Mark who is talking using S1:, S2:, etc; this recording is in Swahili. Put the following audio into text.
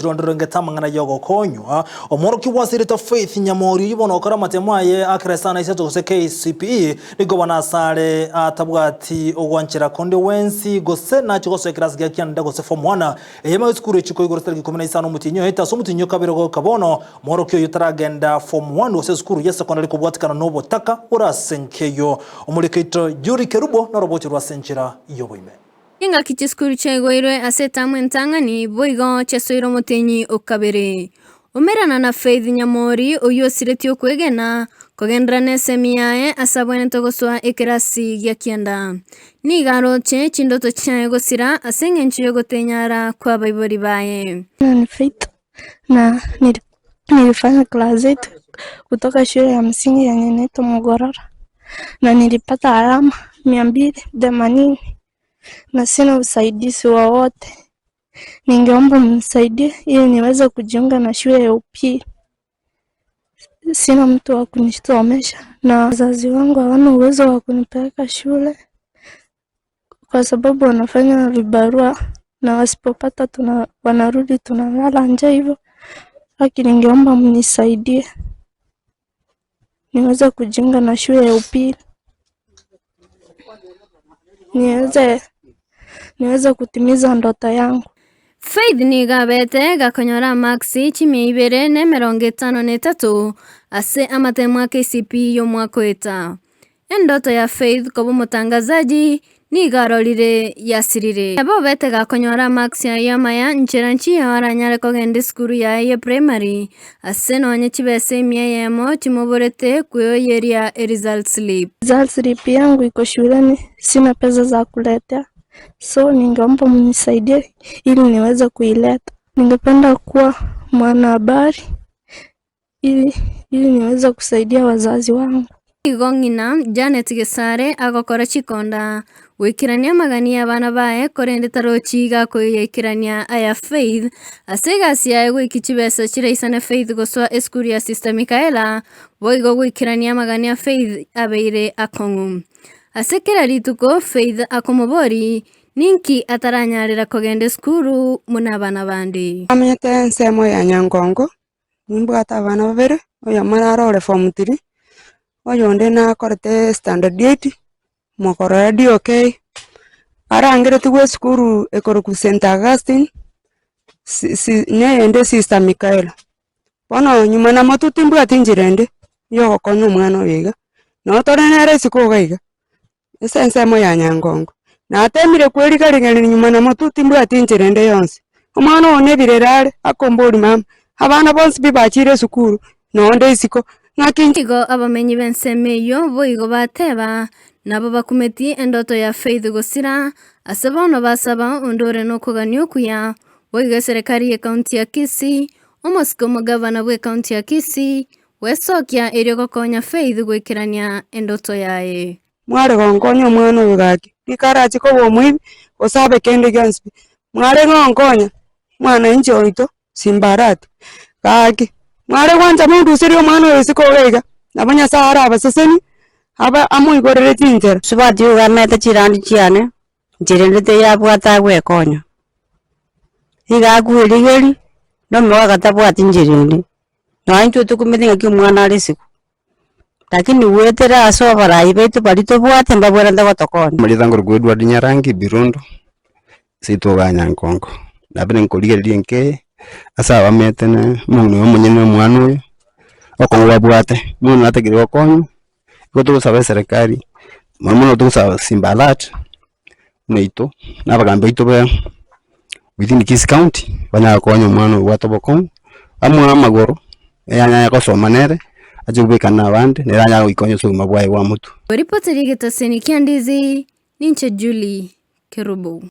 S1: chirondoro ngetamangana yogo konywa omoro kiwasirita Faith Nyamori yibona okora matemaye akresana iseto se KCPE nigo banasare atabwati ogwanchira konde wensi gose na chigose class gya kyanda gose form 1 eyema skuru chiko igoro stari 15 mutinyo hita so mutinyo kabiro kabono moro kyo yutaragenda form 1 gose skuru ya secondary kubwatikana no botaka urasenkeyo omulikeito Juri Kerubo na roboti rwa senchira yoboime
S2: Inga kichiskuru chegoirwe aseta mwentangani boigo chesoiro mutenyi okabere. Umerana na Faith Nyamori oyosireti okwegena kogendrane semiae asabwene togoswa ekirasi gya kianda. Nigaro che chindoto chae gosira asengenchi yogotenyara kwa baibori bae.
S3: Ni Faith na nilifanya class 8 kutoka shule ya msingi ya Nyeneto Mogorora na nilipata alama 280 na sina usaidizi wowote. Ningeomba mnisaidie ili niweze kujiunga na shule ya upili. Sina mtu wa kunisomesha na wazazi wangu hawana uwezo wa kunipeleka shule kwa sababu wanafanya vibarua na wasipopata wanarudi tunalala nje hivyo. Lakini ningeomba mnisaidie niweze kujiunga na shule ya upili. Niweze kutimiza ndoto yangu.
S2: Faith nigabete gakonyora maxi chimi 253 ase amatemwa KCPE yo mwakweta. Ndoto ya Faith kobo mutangazaji nigarorire yasirire. Abo bete gakonyora maxi ya maya ncheranchi aranyare kogende skuru ya primary ase nonye chibese miayemo chimoborete kuyoyeria result slip.
S3: Result slip yangu iko shuleni, sina pesa za kuletea. So ningeomba mnisaidie ili niweze kuileta. Ningependa kuwa mwanahabari ili niweze kusaidia wazazi wangu.
S2: Igongina Janet Gesare agokora chikonda wikirania magania abana bae korendeta rochiga koyekirania aya Faith asegasi ya gwikichibesa chireisana Faith goswa eskuri ya Sister Michaela boigo gwikirania magania Faith abeire akongu asekera rituko Faith akomobori ninki ataranyarira kogende skuru munabana bandi
S4: amenyete nsemo ya Nyangongo nimbwata abana babere oya mararore form 3 oyonde na korete standard 8 mokoro radio okay arangere tuwe skuru ekoroku St Augustine ende Sister Michaela bono nyuma na matuti mbwati njirende yo konyo mwana wiga no torenere sikoga nsemo ya Nyangongo na atemire kweri karingani nyuma na matuti mbwati njirende yonse omwana one birerare akombori mama abana bonse bibachire skuru nonde isiko
S2: Nakintigo abamenyi bensemeyo boigo bateba nabo bakumeti endoto ya Faith gosira asabono basaba ondore no kuganyo kuya boigo serikali ya kaunti ya Kisii omosiko mugavana bwe kaunti ya Kisii wesokia eryo gokonya Faith gwikirania endoto yae
S4: mware gonkonya mwana wigaki ikarachi ko bomwi osabe kende ganspi mware gonkonya mwana injoito simbarati kaki mware kwanza mundu sirio mwana wese kogega nabanya sahara abaseseni aba amuyigorere tinjera
S5: subati ugamete chirandi chiane njirendete yabwata gwekonya igakwirigeri no mwagatabwati njirindi no antu tukumithinga ki mwana arisiku lakini wetera asobara ibetu balito bwate mbabwera ndagotokona
S6: mulithango rugwedwa dinyarangi birundo sitoga Nyangongo nabene nkoligererie nke asaba metene mungu omunyene mwana uyu okongwa bwate mungu ategire okonyo goto sabe serikali mamuno tusaba simbalat neito nabagambe ito be within Kisii County banya konyo mwana watoboko amwe amagoro yanya yakosoma nere ajubekana abandi neranya ikonyo so mabwaye wa mutu
S2: ripoti rigeta seni kiandizi ninche Julie Kerubo.